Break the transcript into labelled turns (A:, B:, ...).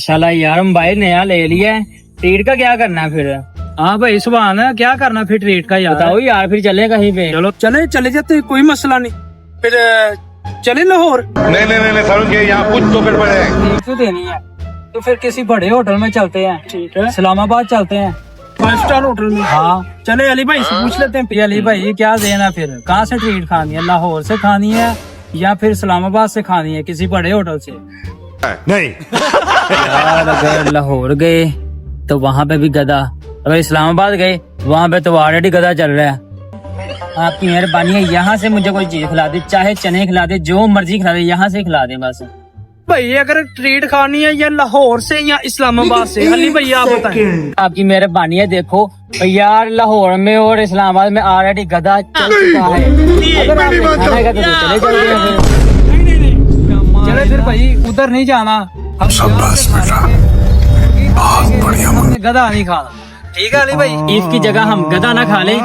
A: शाला यार हम भाई नया ले लिया है, ट्रीट का क्या करना है फिर?
B: हाँ भाई सुभान है, क्या करना फिर ट्रीट का यार?
A: बताओ यार, फिर चले कहीं पे?
B: चलो चले जाते, कोई मसला नहीं। फिर चले लाहौर।
C: नहीं सारुण के यहाँ कुछ तो गड़बड़ है।
B: ट्रीट तो देनी है तो फिर किसी बड़े होटल में चलते हैं। ठीक है, इस्लामाबाद चलते हैं, 5 स्टार होटल में। हाँ चले, अली भाई से पूछ लेते हैं। अली भाई ये क्या देना फिर, कहाँ से ट्रीट खानी है? लाहौर से खानी है या फिर इस्लामाबाद से खानी है, किसी बड़े होटल से?
C: नहीं
A: यार अगर लाहौर गए तो वहाँ पे भी गधा, अगर इस्लामाबाद गए वहाँ पे तो ऑलरेडी गधा चल रहा है। आपकी मेहरबानी है, यहाँ से मुझे कोई चीज खिला दे, चाहे चने खिला दे, जो मर्जी खिला दे, यहाँ से खिला दे बस।
B: भाई अगर ट्रीट खानी है या लाहौर से या इस्लामाबाद से, अली भाई आप बताएं।
A: आपकी मेहरबानी है, देखो यार लाहौर में और इस्लामाबाद में ऑलरेडी गधा चल चुका है। अगर आपने खाना है तो चले जाइए फिर।
B: चले फिर भाई, उधर नहीं जाना। हमने गधा नहीं खाना। ठीक है अली भाई,
A: इसकी जगह हम गधा ना खा लें।